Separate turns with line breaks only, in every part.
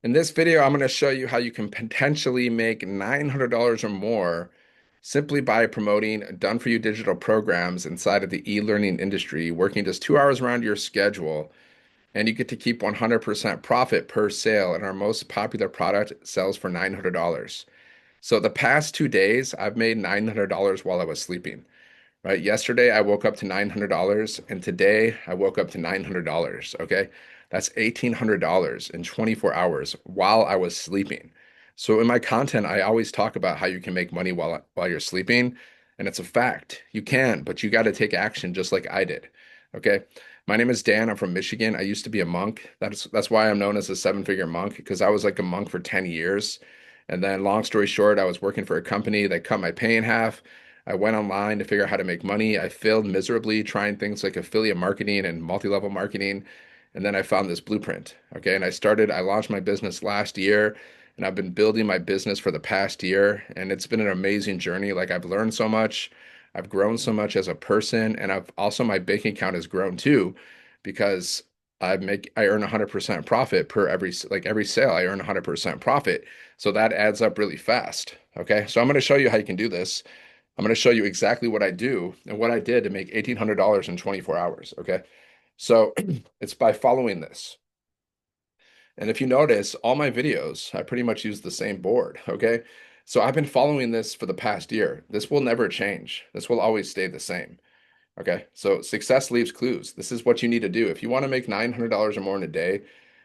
In this video, I'm going to show you how you can potentially make $900 or more simply by promoting done-for-you digital programs inside of the e-learning industry, working just 2 hours around your schedule, and you get to keep 100% profit per sale. And our most popular product sells for $900. So the past 2 days, I've made $900 while I was sleeping. Right? Yesterday I woke up to $900 and today I woke up to $900. Okay. That's $1,800 in 24 hours while I was sleeping. So in my content, I always talk about how you can make money while you're sleeping. And it's a fact. You can, but you got to take action just like I did. Okay. My name is Dan. I'm from Michigan. I used to be a monk. That's why I'm known as a seven-figure monk, because I was like a monk for 10 years. And then long story short, I was working for a company that cut my pay in half. I went online to figure out how to make money. I failed miserably trying things like affiliate marketing and multi-level marketing. And then I found this blueprint. Okay. And I launched my business last year and I've been building my business for the past year. And it's been an amazing journey. Like I've learned so much. I've grown so much as a person. And I've also, my bank account has grown too, because I earn 100% profit per every sale. I earn 100% profit. So that adds up really fast. Okay. So I'm going to show you how you can do this. I'm going to show you exactly what I do and what I did to make $1,800 in 24 hours. Okay. So it's by following this. And if you notice, all my videos, I pretty much use the same board. Okay. So I've been following this for the past year. This will never change. This will always stay the same. Okay. So success leaves clues. This is what you need to do. If you want to make $900 or more in a day,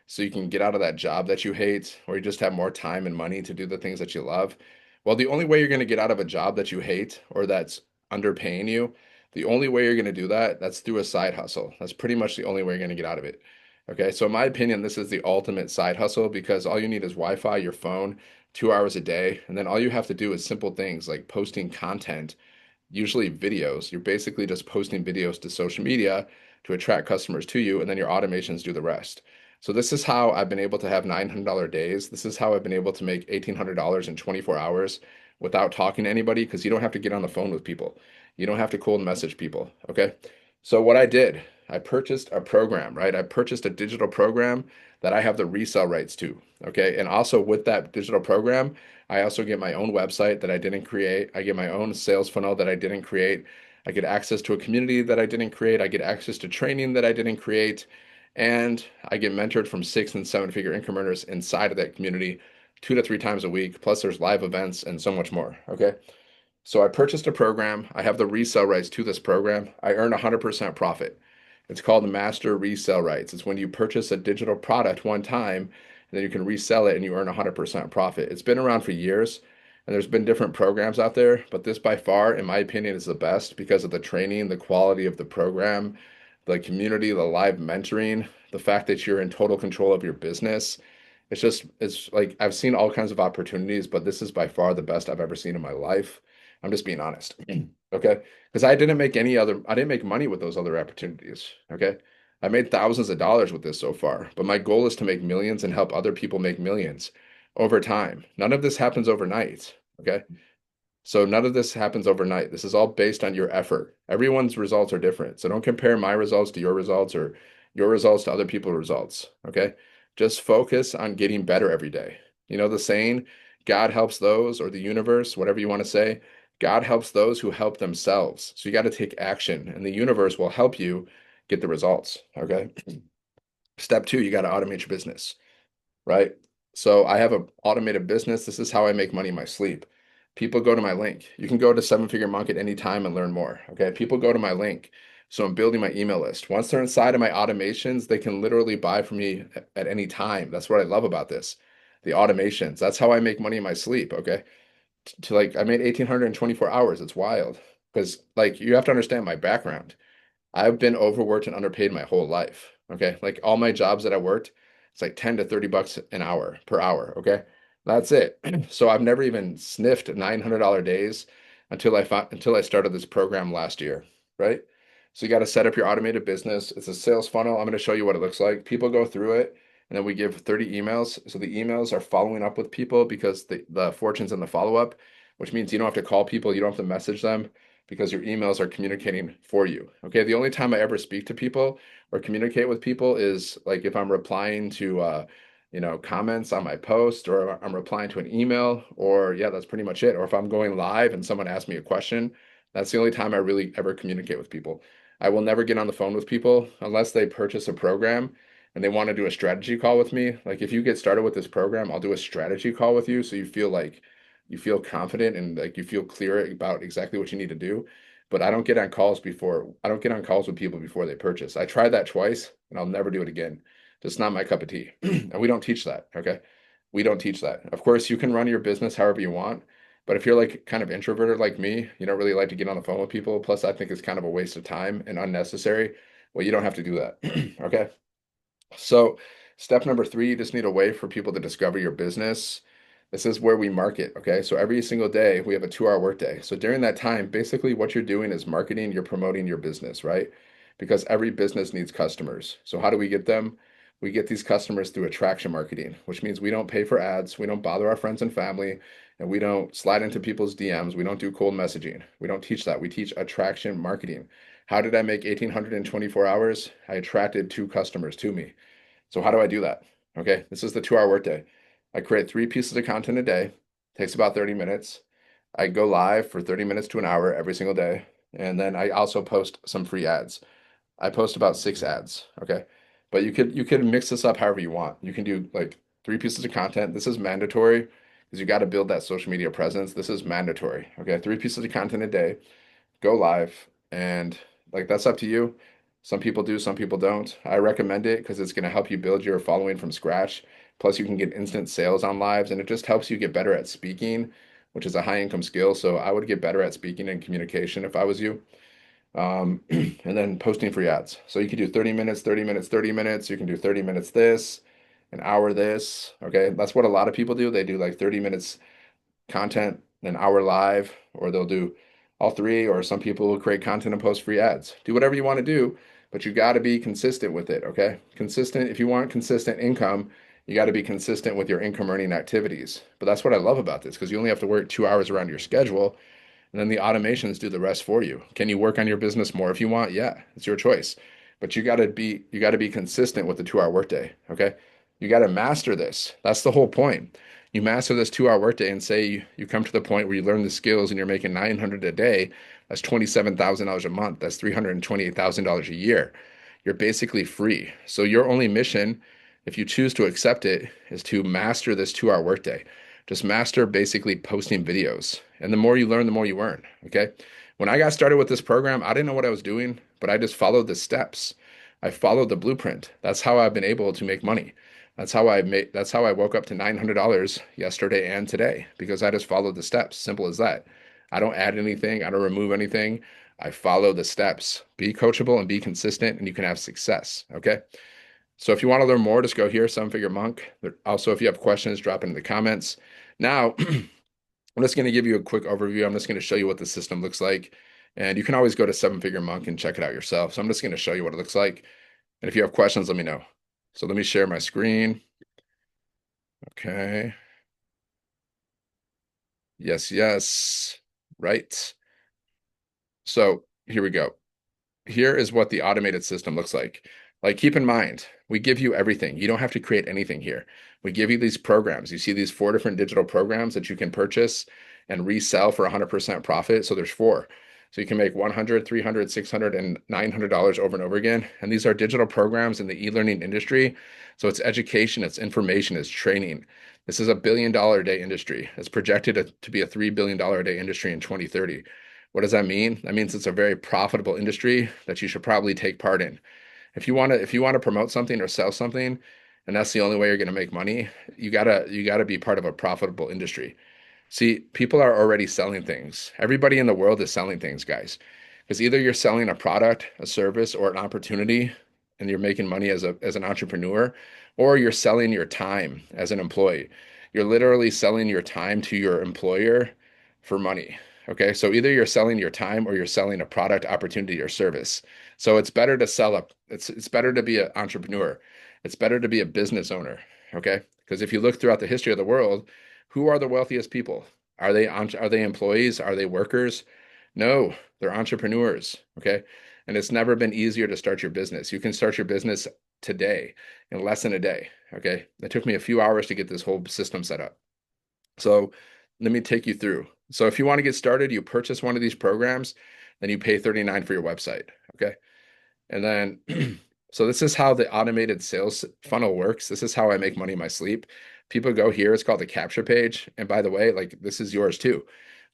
so you can get out of that job that you hate, or you just have more time and money to do the things that you love. Well, the only way you're going to get out of a job that you hate or that's underpaying you, the only way you're going to do that, that's through a side hustle. That's pretty much the only way you're going to get out of it. Okay. So in my opinion, this is the ultimate side hustle because all you need is Wi-Fi, your phone, 2 hours a day. And then all you have to do is simple things like posting content, usually videos. You're basically just posting videos to social media to attract customers to you, and then your automations do the rest. So this is how I've been able to have $900 days. This is how I've been able to make $1,800 in 24 hours without talking to anybody because you don't have to get on the phone with people. You don't have to cold message people. Okay. So what I did, I purchased a program, right? I purchased a digital program that I have the resale rights to. Okay. And also with that digital program, I also get my own website that I didn't create. I get my own sales funnel that I didn't create. I get access to a community that I didn't create. I get access to training that I didn't create. And I get mentored from 6 and 7 figure income earners inside of that community 2 to 3 times a week. Plus, there's live events and so much more. Okay. So I purchased a program. I have the resale rights to this program. I earn 100% profit. It's called the master resale rights. It's when you purchase a digital product one time and then you can resell it and you earn 100% profit. It's been around for years and there's been different programs out there, but this by far, in my opinion, is the best because of the training, the quality of the program, the community, the live mentoring, the fact that you're in total control of your business. It's like I've seen all kinds of opportunities, but this is by far the best I've ever seen in my life. I'm just being honest. Okay. Because I didn't make money with those other opportunities. Okay. I made thousands of dollars with this so far, but my goal is to make millions and help other people make millions over time. None of this happens overnight. Okay. So none of this happens overnight. This is all based on your effort. Everyone's results are different. So don't compare my results to your results or your results to other people's results. Okay. Just focus on getting better every day. You know the saying, God helps those, or the universe, whatever you want to say, God helps those who help themselves. So you got to take action, and the universe will help you get the results. Okay. Step two, you got to automate your business, right? So I have an automated business. This is how I make money in my sleep. People go to my link. You can go to Seven Figure Monk at any time and learn more. Okay. People go to my link. So I'm building my email list. Once they're inside of my automations, they can literally buy from me at any time. That's what I love about this. The automations. That's how I make money in my sleep. Okay. To like, I made 1,800 in 24 hours. It's wild. Because like you have to understand my background. I've been overworked and underpaid my whole life. Okay. Like all my jobs that I worked, it's like 10 to 30 bucks an hour per hour. Okay. That's it. So I've never even sniffed $900 days until I started this program last year. Right. So you got to set up your automated business. It's a sales funnel. I'm going to show you what it looks like. People go through it and then we give 30 emails. So the emails are following up with people because the fortune's in the follow up, which means you don't have to call people. You don't have to message them because your emails are communicating for you. Okay. The only time I ever speak to people or communicate with people is like if I'm replying to comments on my post, or I'm replying to an email, or yeah, that's pretty much it. Or if I'm going live and someone asks me a question, that's the only time I really ever communicate with people. I will never get on the phone with people unless they purchase a program and they want to do a strategy call with me. Like if you get started with this program, I'll do a strategy call with you so you feel confident and like you feel clear about exactly what you need to do. But I don't get on calls with people before they purchase. I tried that twice and I'll never do it again. Just not my cup of tea. And we don't teach that, okay? We don't teach that. Of course, you can run your business however you want, but if you're like kind of introverted like me, you don't really like to get on the phone with people. Plus, I think it's kind of a waste of time and unnecessary. Well, you don't have to do that, okay? So, step number three, you just need a way for people to discover your business. This is where we market. Okay. So, every single day we have a 2 hour workday. So, during that time, basically what you're doing is marketing, you're promoting your business, right? Because every business needs customers. So, how do we get them? We get these customers through attraction marketing, which means we don't pay for ads, we don't bother our friends and family, and we don't slide into people's DMs. We don't do cold messaging. We don't teach that. We teach attraction marketing. How did I make 1,800 in 24 hours? I attracted two customers to me. So how do I do that? Okay, this is the 2 hour workday. I create three pieces of content a day. Takes about 30 minutes. I go live for 30 minutes to an hour every single day. And then I also post some free ads. I post about 6 ads. Okay. But you could mix this up however you want. You can do like three pieces of content. This is mandatory because you got to build that social media presence. This is mandatory. Okay. Three pieces of content a day, go live, and like that's up to you. Some people do, some people don't. I recommend it because it's going to help you build your following from scratch. Plus, you can get instant sales on lives, and it just helps you get better at speaking, which is a high income skill. So I would get better at speaking and communication if I was you. And then posting free ads. So you can do 30 minutes, 30 minutes, 30 minutes. You can do 30 minutes this, an hour this. Okay. That's what a lot of people do. They do like 30 minutes content, an hour live, or they'll do all three, or some people will create content and post free ads. Do whatever you want to do, but you got to be consistent with it, okay? Consistent, if you want consistent income, you got to be consistent with your income earning activities. But that's what I love about this because you only have to work 2 hours around your schedule and then the automations do the rest for you. Can you work on your business more if you want? Yeah, it's your choice. But you got to be consistent with the 2 hour workday, okay? You got to master this. That's the whole point. You master this 2 hour workday and say you come to the point where you learn the skills and you're making 900 a day. That's $27,000 a month. That's $328,000 a year. You're basically free. So your only mission, if you choose to accept it, is to master this 2 hour workday. Just master basically posting videos. And the more you learn, the more you earn. Okay. When I got started with this program, I didn't know what I was doing, but I just followed the steps. I followed the blueprint. That's how I've been able to make money. That's how I woke up to $900 yesterday and today because I just followed the steps. Simple as that. I don't add anything, I don't remove anything. I follow the steps. Be coachable and be consistent, and you can have success. Okay. So if you want to learn more, just go here, Seven Figure Monk. Also, if you have questions, drop it in the comments. Now, I'm just going to give you a quick overview. I'm just going to show you what the system looks like. And you can always go to Seven Figure Monk and check it out yourself. So I'm just going to show you what it looks like. And if you have questions, let me know. So let me share my screen. Okay. Yes, yes. Right. So here we go. Here is what the automated system looks like. Like, keep in mind, we give you everything. You don't have to create anything here. We give you these programs. You see these four different digital programs that you can purchase and resell for 100% profit. So there's four. So you can make 100, 300, 600, and $900 over and over again. And these are digital programs in the e-learning industry. So it's education, it's information, it's training. This is $1 billion a day industry. It's projected to be a $3 billion a day industry in 2030. What does that mean? That means it's a very profitable industry that you should probably take part in. If you want to promote something or sell something, and that's the only way you're going to make money, you gotta be part of a profitable industry. See, people are already selling things. Everybody in the world is selling things, guys. Because either you're selling a product, a service, or an opportunity, and you're making money as an entrepreneur, or you're selling your time as an employee. You're literally selling your time to your employer for money. Okay, so either you're selling your time or you're selling a product, opportunity, or service. So it's better to sell up. It's better to be an entrepreneur. It's better to be a business owner. Okay, because if you look throughout the history of the world, who are the wealthiest people? Are they employees? Are they workers? No, they're entrepreneurs. Okay. And it's never been easier to start your business. You can start your business today in less than a day. Okay. It took me a few hours to get this whole system set up. So let me take you through. So if you want to get started, you purchase one of these programs, then you pay 39 for your website. Okay. And then, so this is how the automated sales funnel works. This is how I make money in my sleep. People go here. It's called the capture page. And by the way, like this is yours too.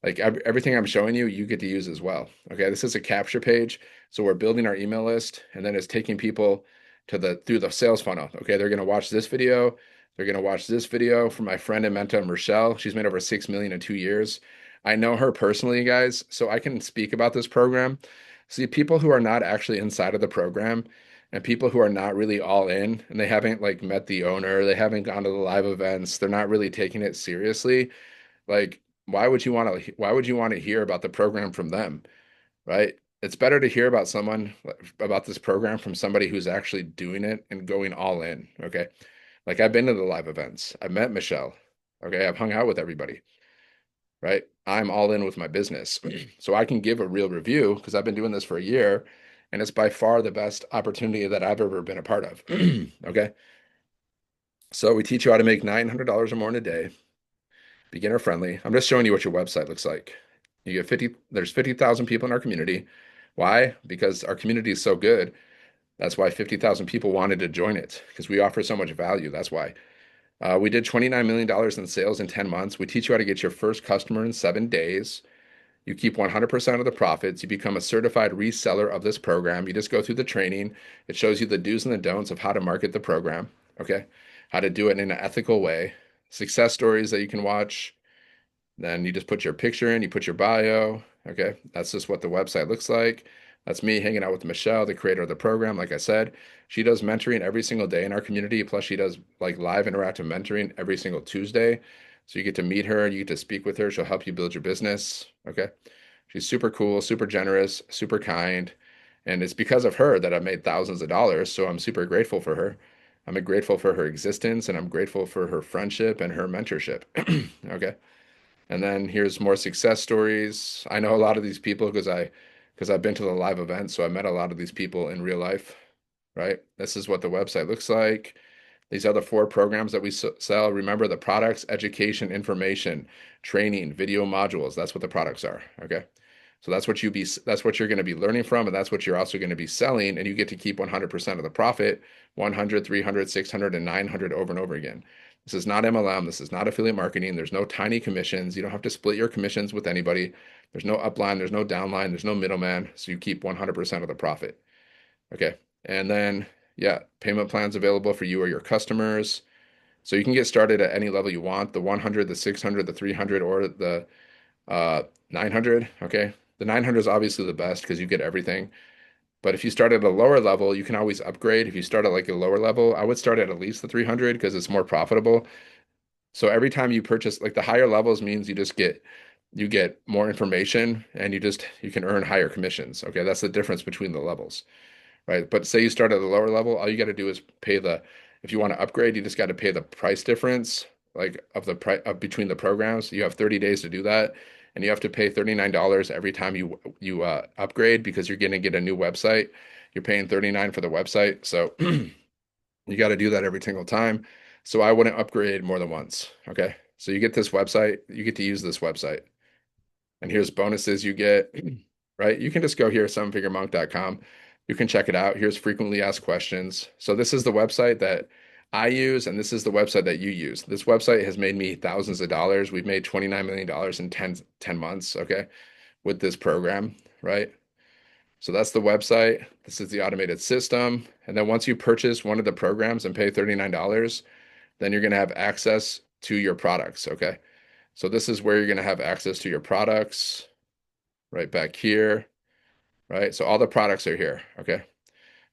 Like everything I'm showing you, you get to use as well. Okay. This is a capture page. So we're building our email list and then it's taking people to through the sales funnel. Okay. They're going to watch this video. They're going to watch this video from my friend and mentor, Rochelle. She's made over 6 million in 2 years. I know her personally, guys, so I can speak about this program. See, people who are not actually inside of the program and people who are not really all in and they haven't like met the owner, they haven't gone to the live events, they're not really taking it seriously. Like, why would you want to hear about the program from them, right? It's better to hear about someone about this program from somebody who's actually doing it and going all in, okay? Like I've been to the live events. I've met Michelle. Okay, I've hung out with everybody, right? I'm all in with my business. So I can give a real review because I've been doing this for a year and it's by far the best opportunity that I've ever been a part of. Okay. So we teach you how to make $900 or more in a day, beginner friendly. I'm just showing you what your website looks like. You get 50, there's 50,000 people in our community. Why? Because our community is so good. That's why 50,000 people wanted to join it because we offer so much value. That's why. We did $29 million in sales in 10 months. We teach you how to get your first customer in 7 days. You keep 100% of the profits. You become a certified reseller of this program. You just go through the training. It shows you the do's and the don'ts of how to market the program, okay? How to do it in an ethical way. Success stories that you can watch. Then you just put your picture in, you put your bio. Okay. That's just what the website looks like. That's me hanging out with Michelle, the creator of the program. Like I said, she does mentoring every single day in our community. Plus, she does like live interactive mentoring every single Tuesday. So you get to meet her, you get to speak with her. She'll help you build your business. Okay. She's super cool, super generous, super kind. And it's because of her that I've made thousands of dollars. So I'm super grateful for her. I'm grateful for her existence and I'm grateful for her friendship and her mentorship. Okay. And then here's more success stories. I know a lot of these people because I've been to the live events, so I met a lot of these people in real life, right? This is what the website looks like. These are the four programs that we sell. Remember the products, education, information, training, video modules. That's what the products are, okay? So that's what you're going to be learning from and that's what you're also going to be selling and you get to keep 100% of the profit, 100, 300, 600 and 900 over and over again. This is not MLM. This is not affiliate marketing. There's no tiny commissions. You don't have to split your commissions with anybody. There's no upline. There's no downline. There's no middleman. So you keep 100% of the profit. Okay. And then, yeah, payment plans available for you or your customers. So you can get started at any level you want, the 100, the 600, the 300, or the 900. Okay. The 900 is obviously the best because you get everything. But if you start at a lower level, you can always upgrade. If you start at like a lower level, I would start at least the 300 because it's more profitable. So every time you purchase, like the higher levels means you get more information and you can earn higher commissions. Okay, that's the difference between the levels, right? But say you start at the lower level, all you got to do is pay if you want to upgrade, you just got to pay the price difference, like of the price of between the programs. You have 30 days to do that, and you have to pay $39 every time you upgrade because you're going to get a new website. You're paying 39 for the website, so you got to do that every single time. So I wouldn't upgrade more than once. Okay. So you get this website, you get to use this website. And here's bonuses you get, right? You can just go here, sevenfiguremonk.com. You can check it out. Here's frequently asked questions. So this is the website that I use, and this is the website that you use. This website has made me thousands of dollars. We've made $29 million in 10 months, okay, with this program, right? So that's the website. This is the automated system. And then once you purchase one of the programs and pay $39, then you're going to have access to your products, okay? So this is where you're going to have access to your products right back here, right? So all the products are here, okay?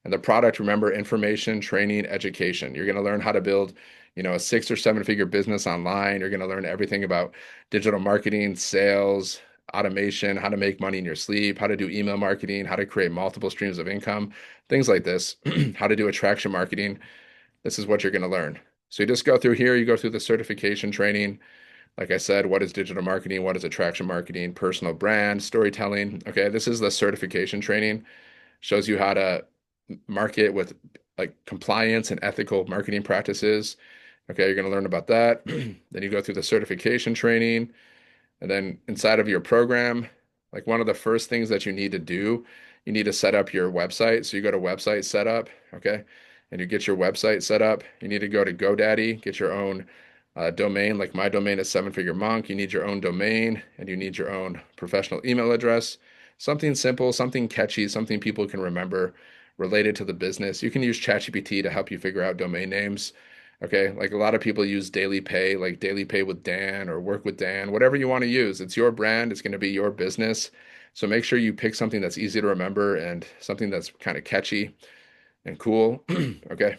And the product, remember, information, training, education. You're going to learn how to build, a 6 or 7 figure business online. You're going to learn everything about digital marketing, sales, automation, how to make money in your sleep, how to do email marketing, how to create multiple streams of income, things like this, how to do attraction marketing. This is what you're going to learn. So you just go through here, you go through the certification training. Like I said, what is digital marketing? What is attraction marketing? Personal brand, storytelling. Okay, this is the certification training. Shows you how to market with like compliance and ethical marketing practices. Okay, you're going to learn about that. Then you go through the certification training. And then inside of your program, like one of the first things that you need to do, you need to set up your website. So you go to website setup, okay? And you get your website set up. You need to go to GoDaddy, get your own domain. Like my domain is Seven Figure Monk. You need your own domain and you need your own professional email address. Something simple, something catchy, something people can remember related to the business. You can use ChatGPT to help you figure out domain names. Okay, like a lot of people use Daily Pay, like Daily Pay with Dan or Work with Dan, whatever you want to use. It's your brand, it's going to be your business. So make sure you pick something that's easy to remember and something that's kind of catchy and cool. Okay,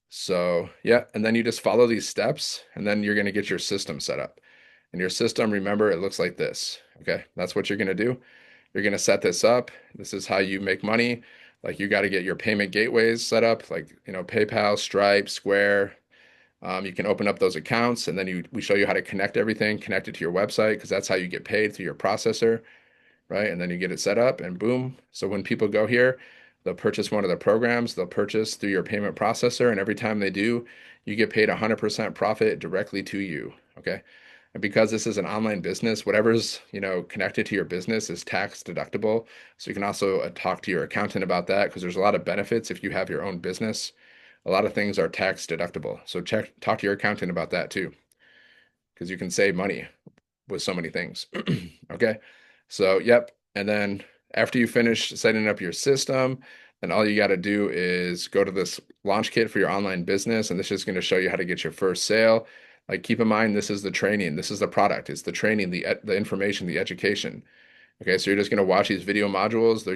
so yeah, and then you just follow these steps and then you're going to get your system set up. And your system, remember, it looks like this. Okay, that's what you're going to do. You're going to set this up. This is how you make money. Like you got to get your payment gateways set up, like, PayPal, Stripe, Square. You can open up those accounts and then we show you how to connect everything, connect it to your website because that's how you get paid through your processor, right? And then you get it set up and boom. So when people go here, they'll purchase one of the programs, they'll purchase through your payment processor, and every time they do, you get paid 100% profit directly to you, okay? And because this is an online business, whatever's, connected to your business is tax deductible. So you can also talk to your accountant about that because there's a lot of benefits if you have your own business. A lot of things are tax deductible. So talk to your accountant about that too, because you can save money with so many things. Okay. So, yep. And then after you finish setting up your system, then all you got to do is go to this launch kit for your online business. And this is going to show you how to get your first sale. Like, keep in mind, this is the training, this is the product, it's the training, the information, the education. Okay. So you're just going to watch these video modules.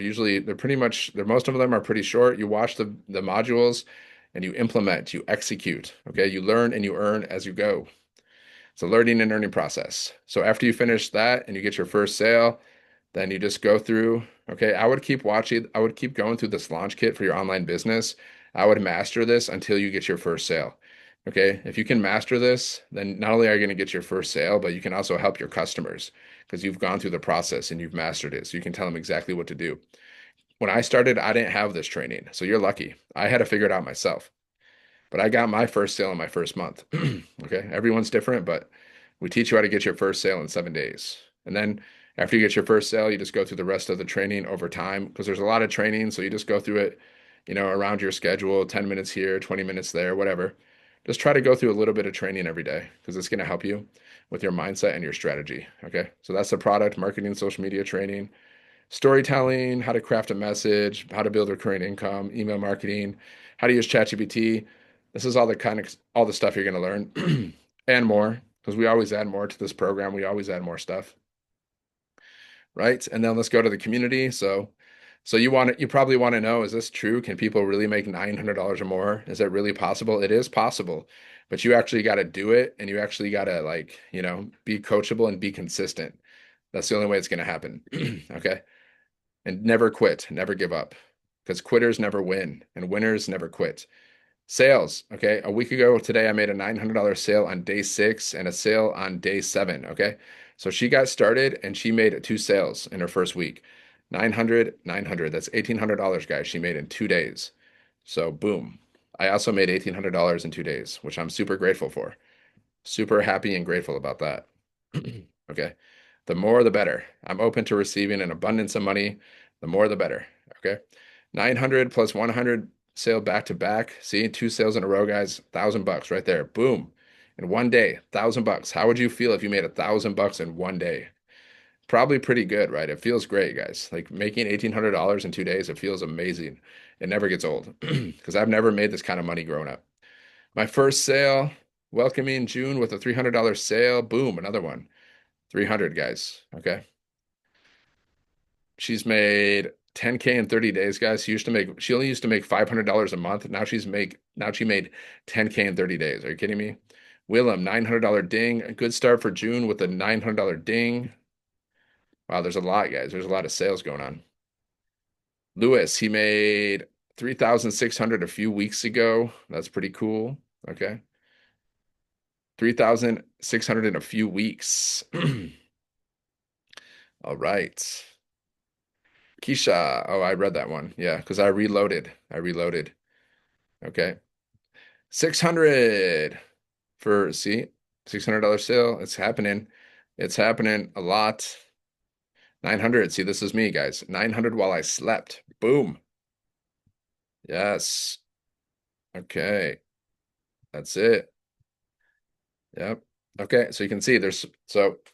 Most of them are pretty short. You watch the modules and you implement, you execute. Okay. You learn and you earn as you go. It's a learning and earning process. So after you finish that and you get your first sale, then you just go through. Okay, I would keep watching, I would keep going through this launch kit for your online business. I would master this until you get your first sale. Okay, if you can master this, then not only are you going to get your first sale, but you can also help your customers because you've gone through the process and you've mastered it. So you can tell them exactly what to do. When I started, I didn't have this training. So you're lucky. I had to figure it out myself. But I got my first sale in my first month. Okay. Everyone's different, but we teach you how to get your first sale in 7 days. And then after you get your first sale, you just go through the rest of the training over time because there's a lot of training. So you just go through it, around your schedule, 10 minutes here, 20 minutes there, whatever. Just try to go through a little bit of training every day because it's going to help you with your mindset and your strategy. Okay. So that's the product marketing, social media training, storytelling, how to craft a message, how to build recurring income, email marketing, how to use ChatGPT. This is all the stuff you're going to learn and more because we always add more to this program. We always add more stuff, right? And then let's go to the community. So you probably want to know, is this true? Can people really make $900 or more? Is that really possible? It is possible, but you actually got to do it and you actually got to be coachable and be consistent. That's the only way it's going to happen. Okay. And never quit, never give up because quitters never win and winners never quit. Sales. Okay. A week ago today, I made a $900 sale on day 6 and a sale on day 7. Okay. So she got started and she made 2 sales in her first week. 900. That's $1,800, guys. She made in 2 days. So boom. I also made $1,800 in 2 days, which I'm super grateful for. Super happy and grateful about that. Okay. The more, the better. I'm open to receiving an abundance of money. The more, the better. Okay. 900 plus 100 sale back to back. See, 2 sales in a row, guys. $1,000 right there. Boom. In one day, $1,000. How would you feel if you made $1,000 in one day? Probably pretty good, right? It feels great, guys. Like making $1,800 in 2 days, it feels amazing. It never gets old because I've never made this kind of money growing up. My first sale, welcoming June with a $300 sale. Boom, another one. 300, guys. Okay. She's made 10K in 30 days, guys. She only used to make $500 a month. Now she made 10K in 30 days. Are you kidding me? Willem, $900 ding. A good start for June with a $900 ding. Wow, there's a lot, guys. There's a lot of sales going on. Lewis, he made 3,600 a few weeks ago. That's pretty cool. Okay. 3,600 in a few weeks. All right. Keisha. Oh, I read that one. Yeah, because I reloaded. I reloaded. Okay. 600 for, see, $600 sale. It's happening. It's happening a lot. 900. See, this is me, guys. 900 while I slept. Boom. Yes. Okay. That's it. Yep. Okay. So you can see there's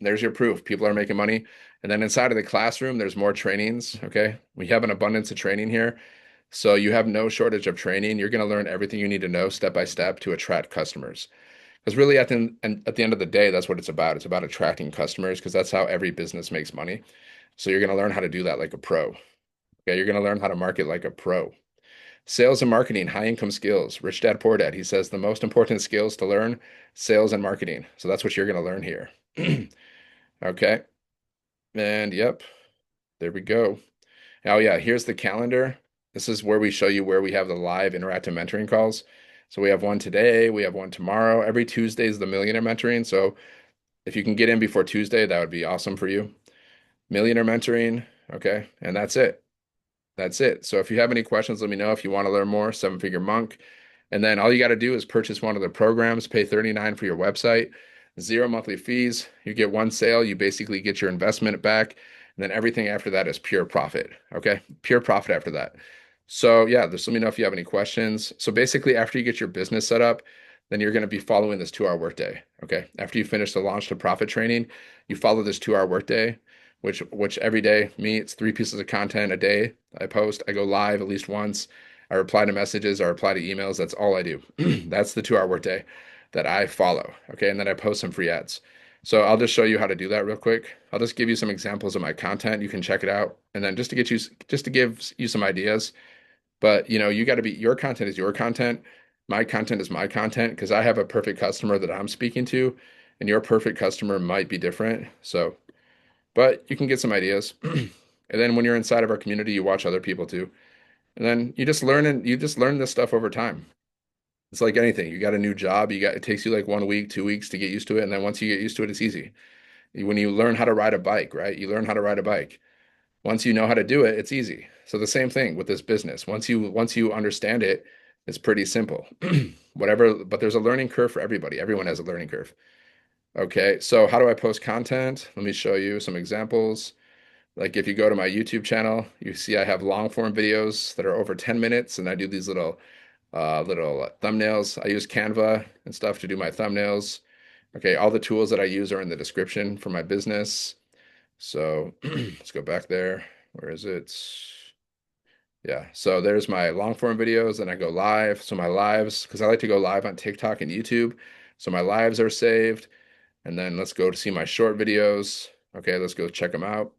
your proof. People are making money. And then inside of the classroom, there's more trainings. Okay. We have an abundance of training here. So you have no shortage of training. You're going to learn everything you need to know step by step to attract customers. Because really, at the end of the day, that's what it's about. It's about attracting customers because that's how every business makes money. So you're going to learn how to do that like a pro. Okay, you're going to learn how to market like a pro. Sales and marketing, high income skills. Rich Dad Poor Dad. He says the most important skills to learn, sales and marketing. So that's what you're going to learn here. Okay, and yep, there we go. Oh yeah, here's the calendar. This is where we show you where we have the live interactive mentoring calls. So we have one today, we have one tomorrow. Every Tuesday is the millionaire mentoring. So if you can get in before Tuesday, that would be awesome for you. Millionaire mentoring. Okay. And that's it. That's it. So if you have any questions, let me know. If you want to learn more, Seven Figure Monk. And then all you got to do is purchase one of the programs, pay $39 for your website, zero monthly fees. You get one sale, you basically get your investment back. And then everything after that is pure profit. Okay. Pure profit after that. So yeah, just let me know if you have any questions. So basically, after you get your business set up, then you're going to be following this 2 hour workday. Okay. After you finish the launch to profit training, you follow this 2 hour workday, which every day, me, it's 3 pieces of content a day. I post, I go live at least once. I reply to messages, I reply to emails. That's all I do. That's the 2 hour workday that I follow. Okay. And then I post some free ads. So I'll just show you how to do that real quick. I'll just give you some examples of my content. You can check it out. And then just to give you some ideas. But you got to be, your content is your content. My content is my content because I have a perfect customer that I'm speaking to, and your perfect customer might be different. So, but you can get some ideas. And then when you're inside of our community, you watch other people too. And then you just learn this stuff over time. It's like anything. You got a new job, it takes you like 1 week, 2 weeks to get used to it. And then once you get used to it, it's easy. When you learn how to ride a bike, right? You learn how to ride a bike. Once you know how to do it, it's easy. So the same thing with this business. Once you understand it, it's pretty simple. Whatever, but there's a learning curve for everybody. Everyone has a learning curve. Okay, so how do I post content? Let me show you some examples. Like if you go to my YouTube channel, you see I have long form videos that are over 10 minutes, and I do these little thumbnails. I use Canva and stuff to do my thumbnails. Okay, all the tools that I use are in the description for my business. So let's go back there. Where is it? Yeah, so there's my long form videos, and I go live. So my lives, because I like to go live on TikTok and YouTube. So my lives are saved. And then let's go to see my short videos. Okay, let's go check them out.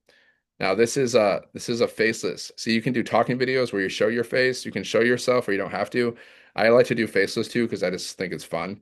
Now this is a faceless. So you can do talking videos where you show your face. You can show yourself or you don't have to. I like to do faceless too because I just think it's fun.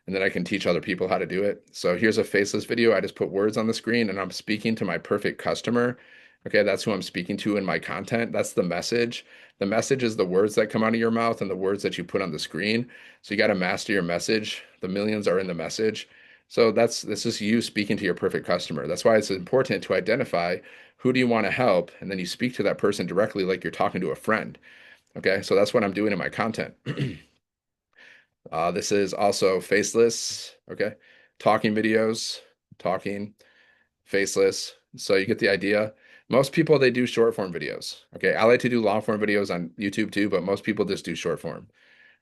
And then I can teach other people how to do it. So here's a faceless video. I just put words on the screen and I'm speaking to my perfect customer. Okay, that's who I'm speaking to in my content. That's the message. The message is the words that come out of your mouth and the words that you put on the screen. So you got to master your message. The millions are in the message. So this is you speaking to your perfect customer. That's why it's important to identify who do you want to help, and then you speak to that person directly like you're talking to a friend. Okay, so that's what I'm doing in my content. This is also faceless, okay? Talking videos, talking, faceless. So you get the idea. Most people, they do short form videos, okay? I like to do long form videos on YouTube too, but most people just do short form,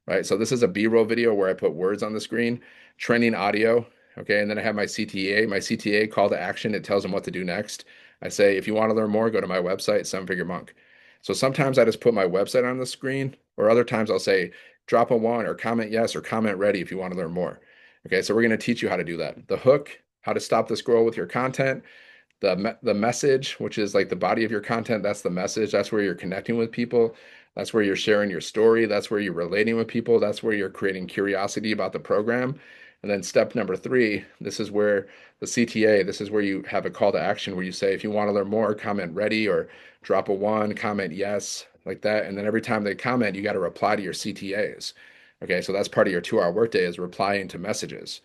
right? So this is a B-roll video where I put words on the screen, training audio, okay? And then I have my CTA. My CTA call to action, it tells them what to do next. I say, if you want to learn more, go to my website, Seven Figure Monk. So sometimes I just put my website on the screen, or other times I'll say, drop a one or comment yes or comment ready if you want to learn more. Okay, so we're going to teach you how to do that. The hook, how to stop the scroll with your content, the message, which is like the body of your content, that's the message. That's where you're connecting with people. That's where you're sharing your story. That's where you're relating with people. That's where you're creating curiosity about the program. And then step number 3, this is where the CTA, this is where you have a call to action where you say, if you want to learn more, comment ready or drop a one, comment yes, like that. And then every time they comment, you got to reply to your CTAs. Okay, so that's part of your 2 hour workday is replying to messages.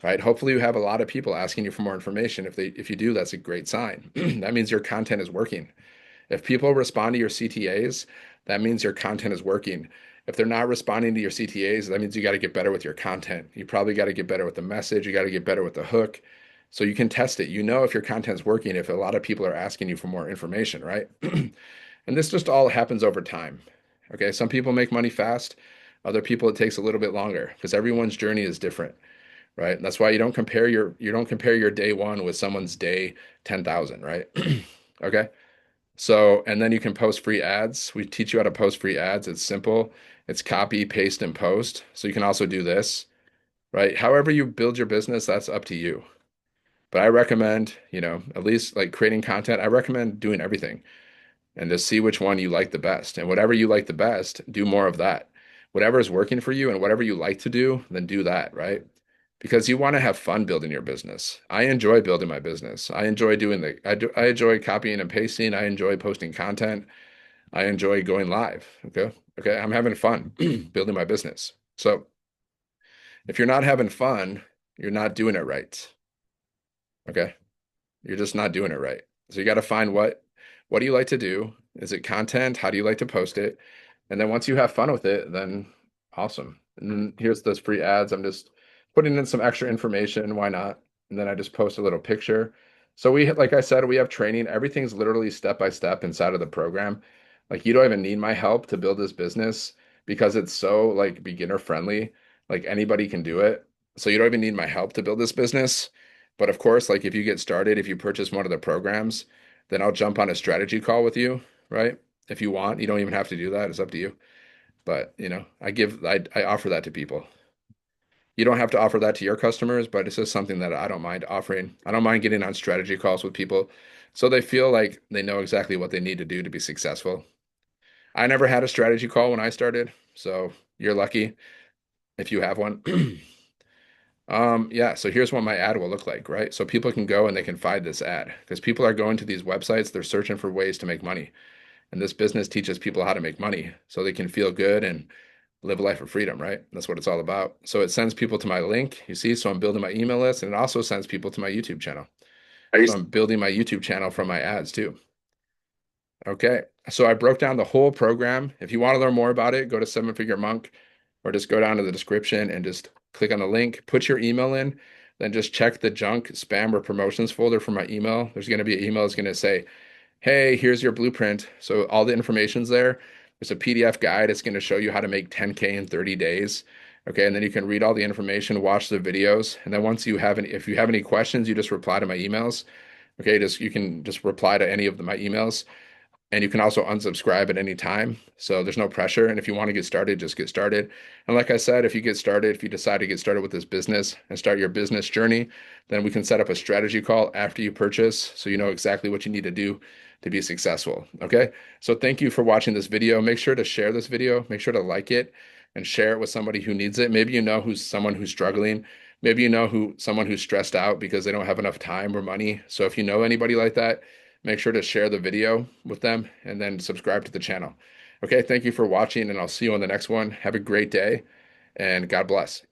Right? Hopefully you have a lot of people asking you for more information. If you do, that's a great sign. That means your content is working. If people respond to your CTAs, that means your content is working. If they're not responding to your CTAs, that means you got to get better with your content. You probably got to get better with the message. You got to get better with the hook. So you can test it. You know if your content's working if a lot of people are asking you for more information, right? And this just all happens over time. Okay, some people make money fast, other people it takes a little bit longer because everyone's journey is different, right? And that's why you don't compare your day one with someone's day 10,000, right? Okay. So, and then you can post free ads. We teach you how to post free ads. It's simple. It's copy, paste, and post. So you can also do this, right? However you build your business, that's up to you. But I recommend, at least like creating content, I recommend doing everything and just see which one you like the best. And whatever you like the best, do more of that. Whatever is working for you and whatever you like to do, then do that, right? Because you want to have fun building your business. I enjoy building my business. I enjoy I enjoy copying and pasting. I enjoy posting content. I enjoy going live. Okay. Okay. I'm having fun building my business. So if you're not having fun, you're not doing it right. Okay. You're just not doing it right. So you got to find what do you like to do? Is it content? How do you like to post it? And then once you have fun with it, then awesome. And then here's those free ads. I'm just putting in some extra information. Why not? And then I just post a little picture. So like I said, we have training. Everything's literally step by step inside of the program. Like you don't even need my help to build this business because it's so like beginner friendly. Like anybody can do it. So you don't even need my help to build this business. But of course, like if you get started, if you purchase one of the programs, then I'll jump on a strategy call with you, right? If you want, you don't even have to do that. It's up to you. But, I offer that to people. You don't have to offer that to your customers, but it's just something that I don't mind offering. I don't mind getting on strategy calls with people so they feel like they know exactly what they need to do to be successful. I never had a strategy call when I started, so you're lucky if you have one. Yeah, so here's what my ad will look like, right? So people can go and they can find this ad because people are going to these websites, they're searching for ways to make money. And this business teaches people how to make money so they can feel good and live a life of freedom, right? That's what it's all about. So it sends people to my link, you see. So I'm building my email list and it also sends people to my YouTube channel. So I'm building my YouTube channel from my ads too. Okay. So I broke down the whole program. If you want to learn more about it, go to Seven Figure Monk or just go down to the description and just click on the link, put your email in, then just check the junk, spam, or promotions folder for my email. There's going to be an email that's going to say, hey, here's your blueprint. So all the information's there. There's a PDF guide. It's going to show you how to make 10K in 30 days. Okay, and then you can read all the information, watch the videos, and then if you have any questions, you just reply to my emails. Okay, you can just reply to any of my emails. And you can also unsubscribe at any time. So there's no pressure. And if you want to get started, just get started. And like I said, if you decide to get started with this business and start your business journey, then we can set up a strategy call after you purchase so you know exactly what you need to do to be successful. Okay. So thank you for watching this video. Make sure to share this video, make sure to like it and share it with somebody who needs it. Maybe you know someone who's struggling. Maybe you know someone who's stressed out because they don't have enough time or money. So if you know anybody like that, make sure to share the video with them and then subscribe to the channel. Okay, thank you for watching, and I'll see you on the next one. Have a great day, and God bless.